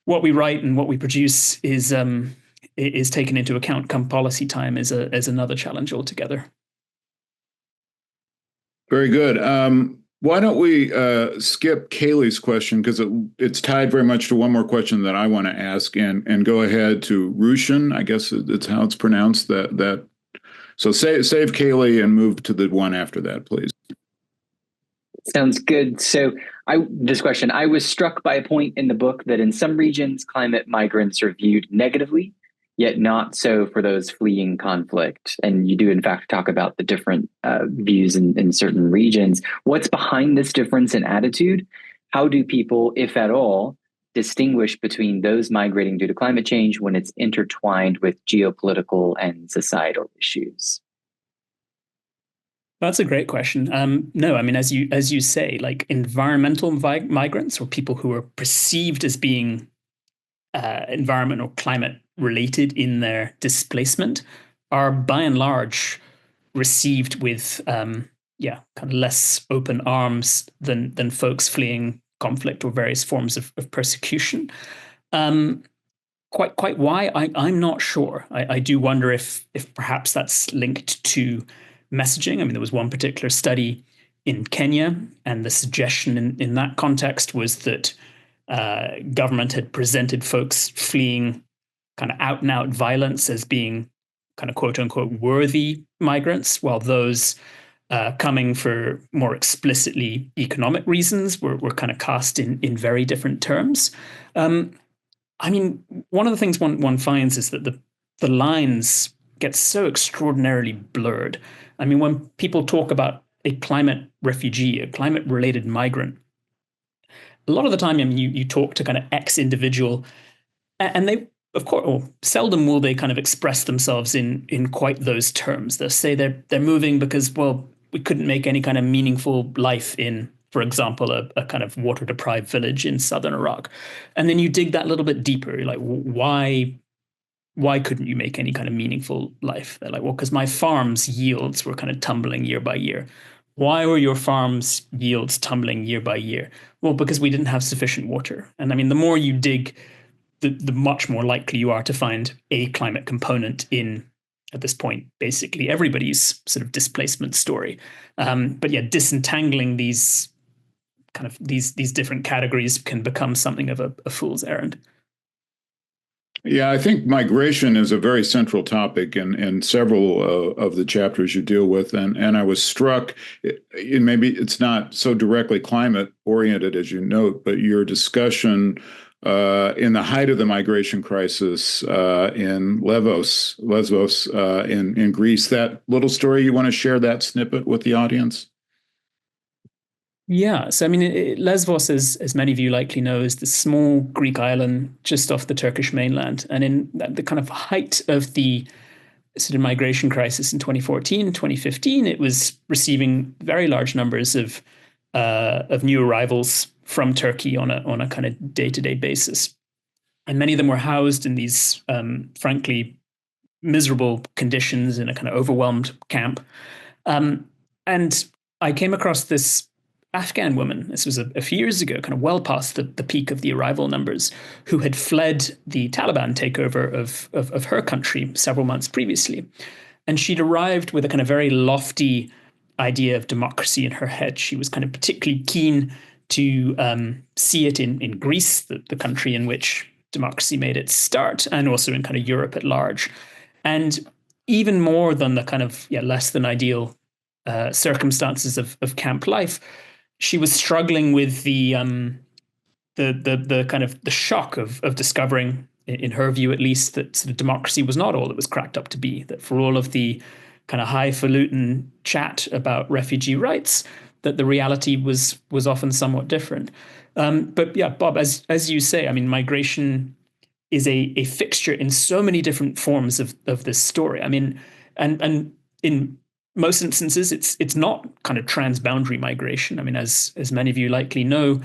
what we write and what we produce is taken into account come policy time is another challenge altogether. Very good. Why don't we skip Kaylee's question, because it's tied very much to one more question that I want to ask, and go ahead to Rushan. I guess it's how it's pronounced. So save Kaylee and move to the one after that, please. Sounds good. So this question, I was struck by a point in the book that in some regions, climate migrants are viewed negatively, yet not so for those fleeing conflict. And you do, in fact, talk about the different views in certain regions. What's behind this difference in attitude? How do people, if at all, distinguish between those migrating due to climate change when it's intertwined with geopolitical and societal issues? That's a great question. No, I mean, as you say, like environmental migrants, or people who are perceived as being environment or climate related in their displacement, are by and large received with kind of less open arms than folks fleeing conflict or various forms of persecution. Quite why, I'm not sure. I do wonder if perhaps that's linked to messaging. I mean, there was one particular study in Kenya, and the suggestion in that context was that government had presented folks fleeing kind of out and out violence as being kind of quote unquote worthy migrants, while those coming for more explicitly economic reasons were kind of cast in very different terms. I mean, one of the things one finds is that the lines get so extraordinarily blurred. I mean, when people talk about a climate refugee, a climate-related migrant, a lot of the time, I mean, you talk to kind of ex-individual, and they, of course, or seldom will they kind of express themselves in quite those terms. They'll say they're moving because, well, we couldn't make any kind of meaningful life in, for example, a kind of water-deprived village in southern Iraq. And then you dig that little bit deeper. You're like, why why couldn't you make any kind of meaningful life? They're like, well, because my farm's yields were kind of tumbling year by year. Why were your farm's yields tumbling year by year? Well, because we didn't have sufficient water. And I mean, the more you dig, the much more likely you are to find a climate component in, at this point, basically everybody's sort of displacement story. But yeah, disentangling these different categories can become something of a fool's errand. Yeah, I think migration is a very central topic in several of the chapters you deal with. And I was struck, maybe it's not so directly climate oriented as you note, but your discussion in the height of the migration crisis in Lesbos in Greece, that little story, you want to share that snippet with the audience? Yeah, so I mean, Lesbos, as many of you likely know, is the small Greek island just off the Turkish mainland. And in the kind of height of the sort of migration crisis in 2014, 2015, it was receiving very large numbers of new arrivals from Turkey on a kind of day-to-day basis. And many of them were housed in these, frankly, miserable conditions in a kind of overwhelmed camp. And I came across this Afghan woman, this was a few years ago, kind of well past the peak of the arrival numbers, who had fled the Taliban takeover of her country several months previously. And she'd arrived with a kind of very lofty idea of democracy in her head. She was kind of particularly keen to see it in Greece, the country in which democracy made its start, and also in kind of Europe at large. And even more than the kind of less than ideal circumstances of camp life, she was struggling with the kind of the shock of discovering, in her view at least, that sort of democracy was not all it was cracked up to be. That for all of the kind of highfalutin chat about refugee rights, that the reality was often somewhat different. But yeah, Bob, as you say, I mean, migration is a fixture in so many different forms of this story. I mean, and in most instances, it's not kind of transboundary migration. I mean, as many of you likely know,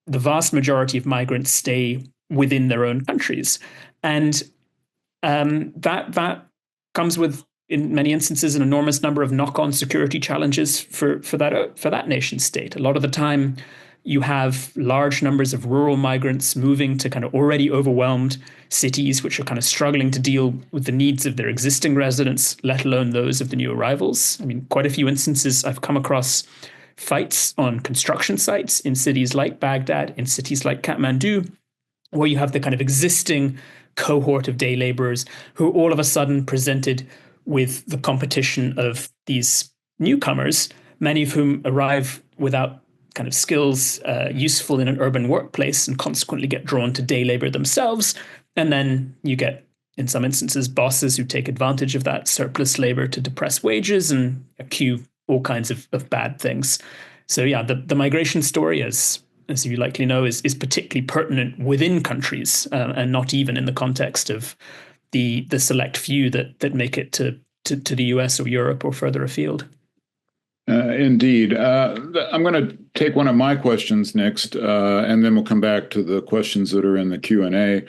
the vast majority of migrants stay within their own countries, and that comes with, in many instances, an enormous number of knock-on security challenges for that nation state. A lot of the time, you have large numbers of rural migrants moving to kind of already overwhelmed cities, which are kind of struggling to deal with the needs of their existing residents, let alone those of the new arrivals. I mean, quite a few instances I've come across fights on construction sites in cities like Baghdad, in cities like Kathmandu, where you have the kind of existing cohort of day laborers who are all of a sudden presented with the competition of these newcomers, many of whom arrive without kind of skills useful in an urban workplace and consequently get drawn to day labor themselves. And then you get, in some instances, bosses who take advantage of that surplus labor to depress wages and accrue all kinds of bad things. So yeah, the migration story, as you likely know, is particularly pertinent within countries and not even in the context of the select few that make it to the US or Europe or further afield. Indeed. I'm going to take one of my questions next, and then we'll come back to the questions that are in the Q&A.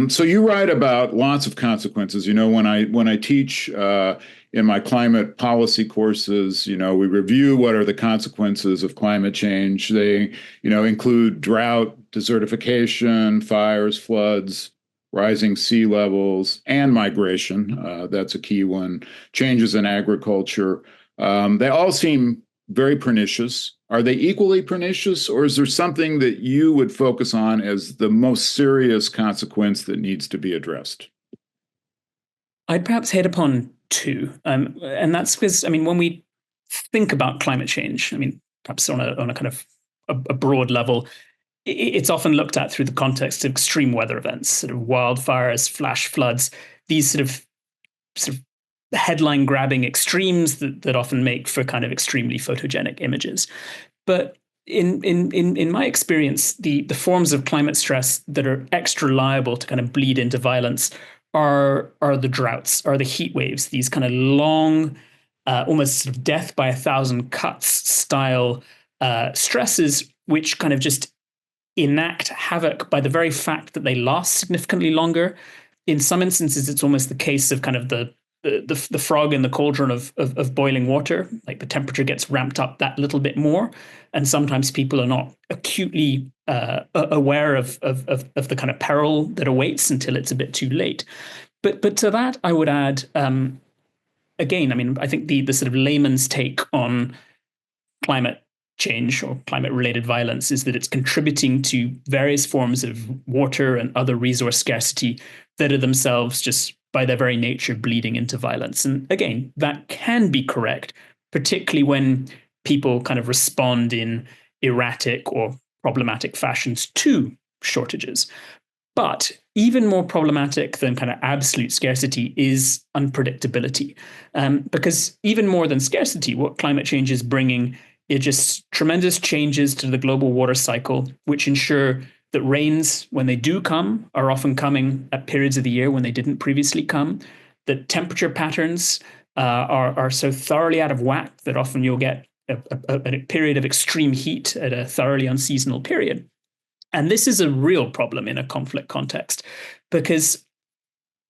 So you write about lots of consequences. You know, when I teach in my climate policy courses, we review what are the consequences of climate change. They, include drought, desertification, fires, floods, rising sea levels, and migration. That's a key one. Changes in agriculture. They all seem very pernicious. Are they equally pernicious, or is there something that you would focus on as the most serious consequence that needs to be addressed? I'd perhaps hit upon two, and that's because, I mean, when we think about climate change, I mean, perhaps on a kind of a broad level, it's often looked at through the context of extreme weather events, sort of wildfires, flash floods, these sort of headline-grabbing extremes that often make for kind of extremely photogenic images. But in my experience, the forms of climate stress that are extra liable to kind of bleed into violence are the droughts, are the heat waves, these kind of long, almost sort of death by 1,000 cuts style stresses, which kind of just enact havoc by the very fact that they last significantly longer. in some instances, it's almost the case of kind of the frog in the cauldron of boiling water. Like the temperature gets ramped up that little bit more, and sometimes people are not acutely aware of the kind of peril that awaits until it's a bit too late. But to that, I would add, again, I mean, I think the sort of layman's take on climate change or climate-related violence is that it's contributing to various forms of water and other resource scarcity that are themselves just by their very nature bleeding into violence. And again, that can be correct, particularly when people kind of respond in erratic or problematic fashions to shortages. But even more problematic than kind of absolute scarcity is unpredictability. Because even more than scarcity, what climate change is bringing is just tremendous changes to the global water cycle, which ensure that rains, when they do come, are often coming at periods of the year when they didn't previously come, that temperature patterns are so thoroughly out of whack that often you'll get a period of extreme heat at a thoroughly unseasonal period. And this is a real problem in a conflict context, because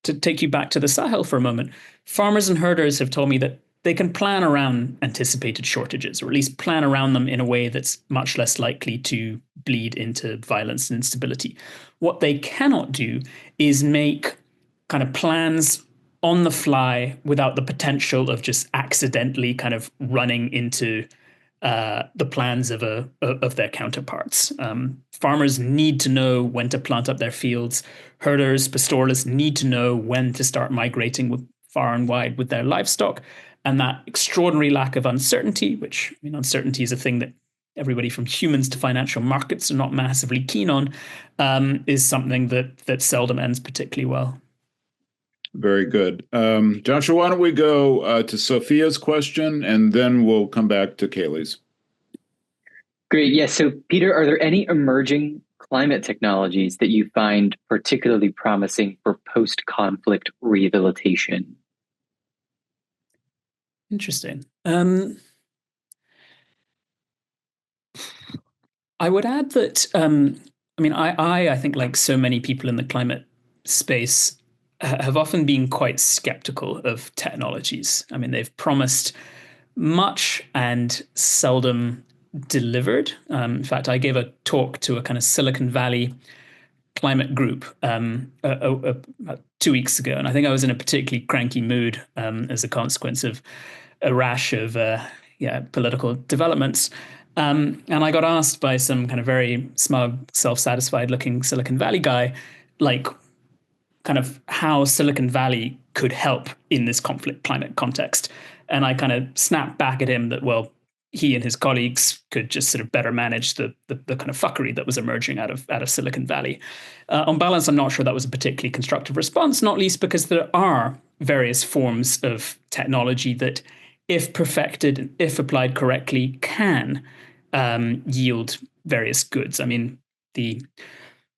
to take you back to the Sahel for a moment, farmers and herders have told me that they can plan around anticipated shortages, or at least plan around them in a way that's much less likely to bleed into violence and instability. What they cannot do is make kind of plans on the fly without the potential of just accidentally kind of running into the plans of their counterparts. Farmers need to know when to plant up their fields. Herders, pastoralists need to know when to start migrating far and wide with their livestock. And that extraordinary lack of uncertainty, which, I mean, uncertainty is a thing that everybody from humans to financial markets are not massively keen on, is something that seldom ends particularly well. Very good. Joshua, why don't we go to Sophia's question, and then we'll come back to Kaylee's. Great. Yes. So, Peter, are there any emerging climate technologies that you find particularly promising for post-conflict rehabilitation? Interesting. I would add that, I think, like so many people in the climate space, have often been quite skeptical of technologies. I mean, they've promised much and seldom delivered. In fact, I gave a talk to a kind of Silicon Valley climate group 2 weeks ago, and I think I was in a particularly cranky mood as a consequence of a rash of political developments. And I got asked by some kind of very smug, self-satisfied looking Silicon Valley guy, like, kind of how Silicon Valley could help in this conflict climate context. And I kind of snapped back at him that, well, he and his colleagues could just sort of better manage the kind of fuckery that was emerging out of Silicon Valley. On balance, I'm not sure that was a particularly constructive response, not least because there are various forms of technology that, if perfected and if applied correctly, can yield various goods. I mean, the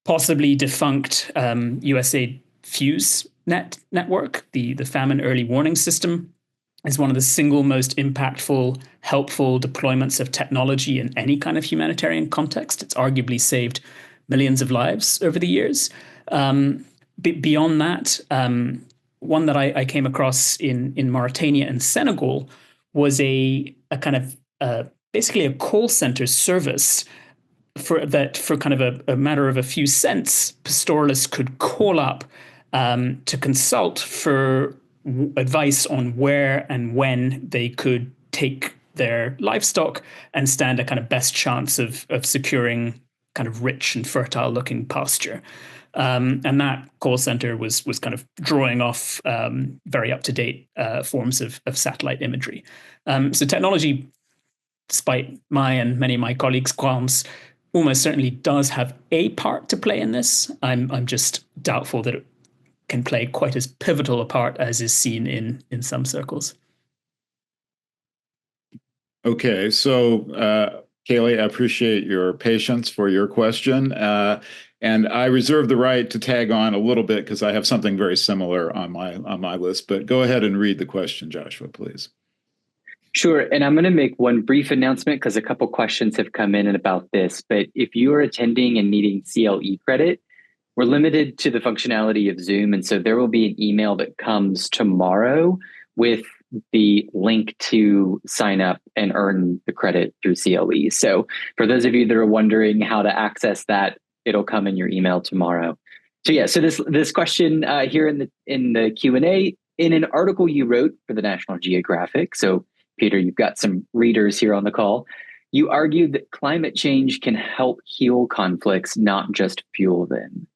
possibly defunct USA Fuse network, the famine early warning system, is one of the single most impactful, helpful deployments of technology in any kind of humanitarian context. It's arguably saved millions of lives over the years. Beyond that, one that I came across in Mauritania and Senegal was a kind of basically a call center service for kind of a matter of a few cents. Pastoralists could call up to consult for advice on where and when they could take their livestock and stand a kind of best chance of securing kind of rich and fertile looking pasture. And that call center was kind of drawing off very up-to-date forms of satellite imagery. So technology, despite my and many of my colleagues' qualms, almost certainly does have a part to play in this. I'm just doubtful that it can play quite as pivotal a part as is seen in some circles. Okay, so Kaylee, I appreciate your patience for your question. And I reserve the right to tag on a little bit because I have something very similar on my list. But go ahead and read the question, Joshua, please. Sure. And I'm going to make one brief announcement because a couple questions have come in about this. But if you are attending and needing CLE credit, we're limited to the functionality of Zoom. And so there will be an email that comes tomorrow with the link to sign up and earn the credit through CLE. So for those of you that are wondering how to access that, it'll come in your email tomorrow. So yeah, so this question here in the Q&A, in an article you wrote for the National Geographic, so Peter, you've got some readers here on the call, you argued that climate change can help heal conflicts, not just fuel them.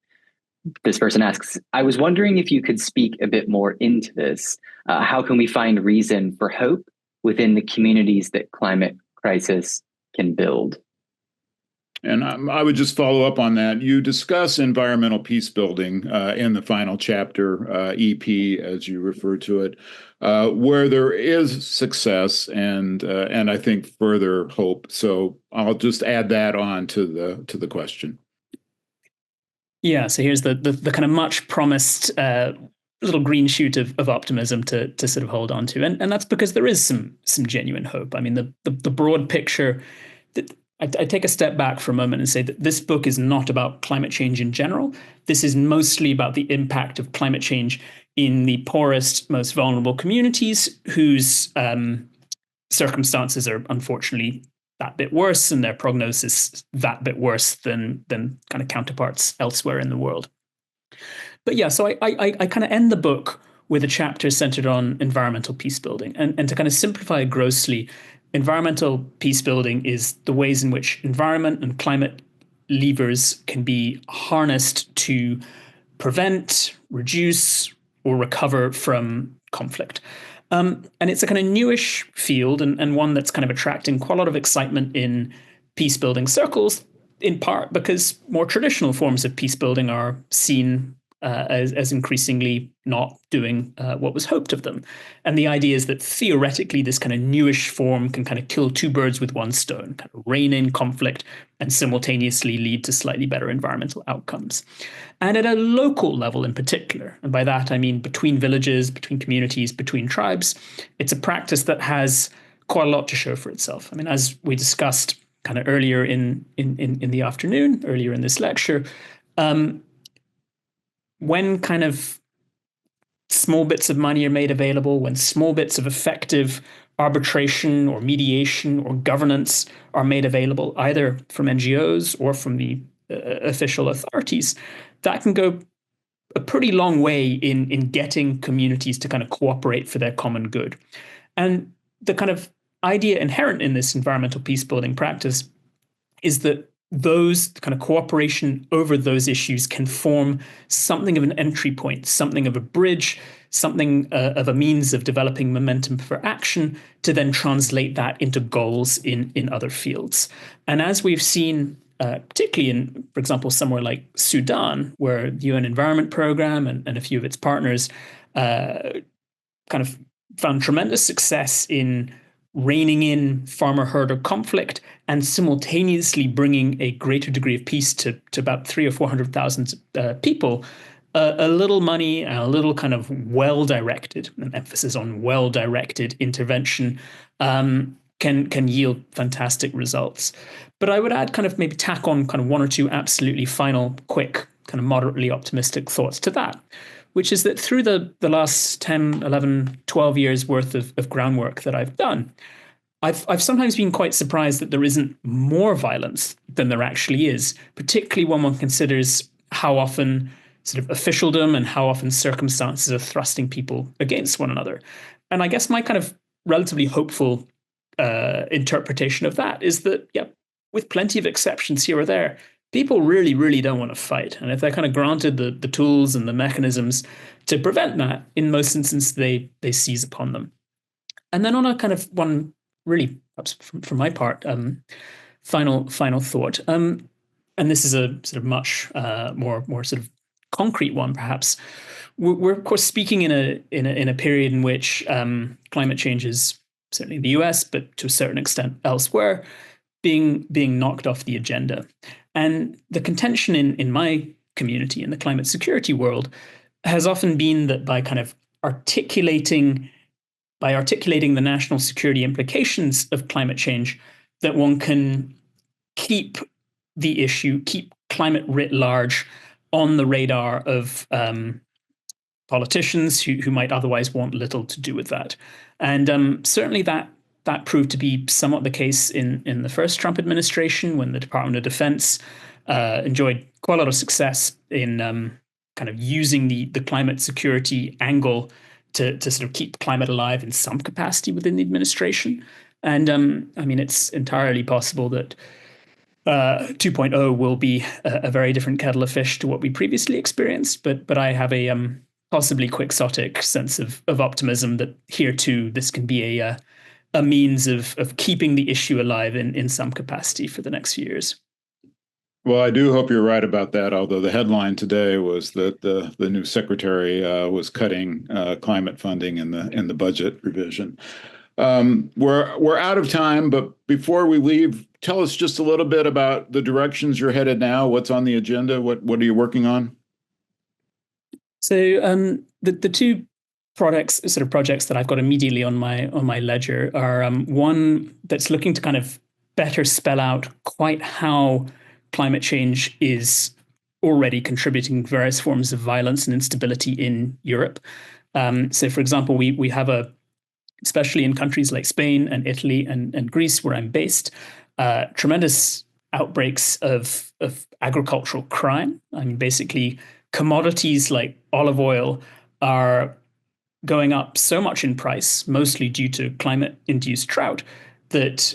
This person asks, I was wondering if you could speak a bit more into this. How can we find reason for hope within the communities that climate crisis can build? And I would just follow up on that. You discuss environmental peace building in the final chapter, EP, as you refer to it, where there is success and I think further hope. So I'll just add that on to the question. Yeah. So here's the kind of much promised little green shoot of optimism to sort of hold on to, and that's because there is some genuine hope. I mean, the broad picture that. I take a step back for a moment and say that this book is not about climate change in general. This is mostly about the impact of climate change in the poorest, most vulnerable communities whose circumstances are unfortunately that bit worse and their prognosis that bit worse than kind of counterparts elsewhere in the world. But yeah, so I kind of end the book with a chapter centered on environmental peace building. And to kind of simplify grossly, environmental peace building is the ways in which environment and climate levers can be harnessed to prevent, reduce, or recover from conflict. And it's a kind of newish field and one that's kind of attracting quite a lot of excitement in peace building circles, in part because more traditional forms of peace building are seen as increasingly not doing what was hoped of them. And the idea is that theoretically, this kind of newish form can kind of kill two birds with one stone, kind of rein in conflict and simultaneously lead to slightly better environmental outcomes. And at a local level in particular, and by that I mean between villages, between communities, between tribes, it's a practice that has quite a lot to show for itself. I mean, as we discussed kind of earlier in the afternoon, earlier in this lecture, when kind of small bits of money are made available, when small bits of effective arbitration or mediation or governance are made available, either from NGOs or from the official authorities, that can go a pretty long way in getting communities to kind of cooperate for their common good. And the kind of idea inherent in this environmental peace building practice is that those kind of cooperation over those issues can form something of an entry point, something of a bridge, something of a means of developing momentum for action to then translate that into goals in other fields. And as we've seen, particularly in, for example, somewhere like Sudan, where the UN Environment Programme and a few of its partners kind of found tremendous success in reining in farmer-herder conflict and simultaneously bringing a greater degree of peace to about 300,000 or 400,000 people, a little money and a little kind of well-directed, an emphasis on well-directed intervention can yield fantastic results. But I would add kind of maybe tack on kind of one or two absolutely final, quick, kind of moderately optimistic thoughts to that, which is that through the last 10, 11, 12 years worth of groundwork that I've done, I've sometimes been quite surprised that there isn't more violence than there actually is, particularly when one considers how often sort of officialdom and how often circumstances are thrusting people against one another. And I guess my kind of relatively hopeful interpretation of that is that, yeah, with plenty of exceptions here or there, people really, really don't want to fight. And if they're kind of granted the tools and the mechanisms to prevent that, in most instances, they seize upon them. And then on a kind of one really, perhaps from my part, final thought, and this is a sort of much more sort of concrete one, perhaps. We're of course speaking in a period in which climate change is certainly in the US, but to a certain extent elsewhere, being knocked off the agenda. And the contention in my community, in the climate security world, has often been that by kind of articulating the national security implications of climate change, that one can keep the issue, keep climate writ large on the radar of politicians who might otherwise want little to do with that. And certainly that proved to be somewhat the case in the first Trump administration, when the Department of Defense enjoyed quite a lot of success in kind of using the climate security angle to sort of keep climate alive in some capacity within the administration. And I mean, it's entirely possible that 2.0 will be a very different kettle of fish to what we previously experienced. But I have a possibly quixotic sense of optimism that here too this can be a means of keeping the issue alive in some capacity for the next few years. Well, I do hope you're right about that, although the headline today was that the new secretary was cutting climate funding in the budget revision. We're out of time, but before we leave, tell us just a little bit about the directions you're headed now. What's on the agenda? What are you working on? So the two projects that I've got immediately on my ledger are one that's looking to kind of better spell out quite how climate change is already contributing various forms of violence and instability in Europe. So, for example, we have especially in countries like Spain and Italy and Greece, where I'm based, tremendous outbreaks of agricultural crime. I mean, basically, commodities like olive oil are going up so much in price, mostly due to climate-induced drought, that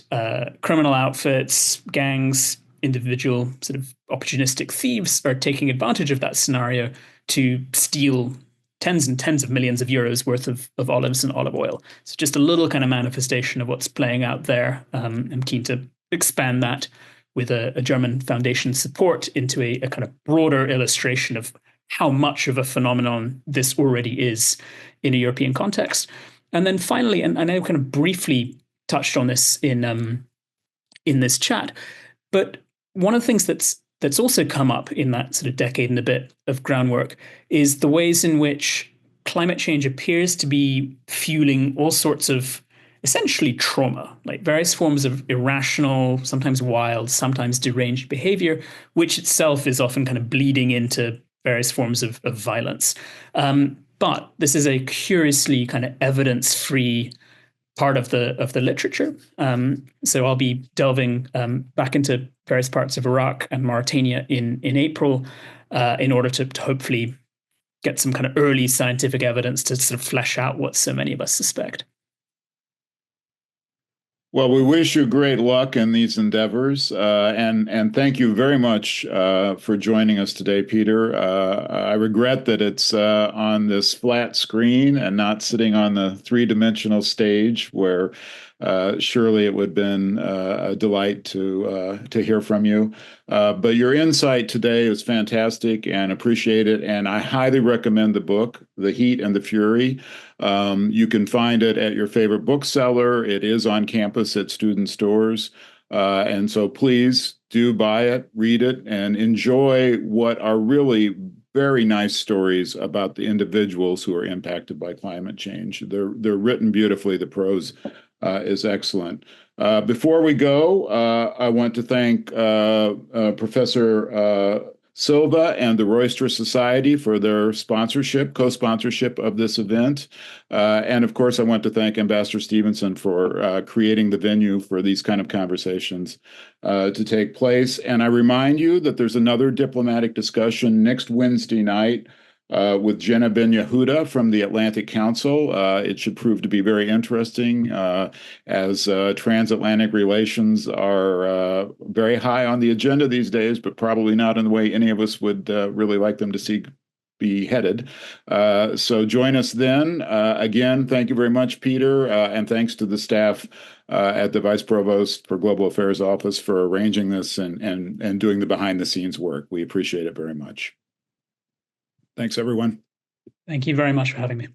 criminal outfits, gangs, individual sort of opportunistic thieves are taking advantage of that scenario to steal tens and tens of millions of euros worth of olives and olive oil. So just a little kind of manifestation of what's playing out there. I'm keen to expand that with a German foundation support into a kind of broader illustration of how much of a phenomenon this already is in a European context. And then finally, and I know kind of briefly touched on this in this chat, but one of the things that's also come up in that sort of decade and a bit of groundwork is the ways in which climate change appears to be fueling all sorts of essentially trauma, like various forms of irrational, sometimes wild, sometimes deranged behavior, which itself is often kind of bleeding into various forms of violence. But this is a curiously kind of evidence-free part of the literature. So I'll be delving back into various parts of Iraq and Mauritania in April in order to hopefully get some kind of early scientific evidence to sort of flesh out what so many of us suspect. Well, we wish you great luck in these endeavors, and thank you very much for joining us today, Peter. I regret that it's on this flat screen and not sitting on the three-dimensional stage where surely it would have been a delight to hear from you. But your insight today is fantastic and appreciate it. And I highly recommend the book, The Heat and the Fury. You can find it at your favorite bookseller. It is on campus at student stores. And so please do buy it, read it, and enjoy what are really very nice stories about the individuals who are impacted by climate change. They're written beautifully. The prose is excellent. Before we go, I want to thank Professor Silva and the Royster Society for their co-sponsorship of this event. And of course, I want to thank Ambassador Stevenson for creating the venue for these kind of conversations to take place. And I remind you that there's another diplomatic discussion next Wednesday night with Jenna Ben Yehuda from the Atlantic Council. It should prove to be very interesting as transatlantic relations are very high on the agenda these days, but probably not in the way any of us would really like them to be headed. So join us then. Again, thank you very much, Peter, and thanks to the staff at the Vice Provost for Global Affairs Office for arranging this and doing the behind-the-scenes work. We appreciate it very much. Thanks, everyone. Thank you very much for having me.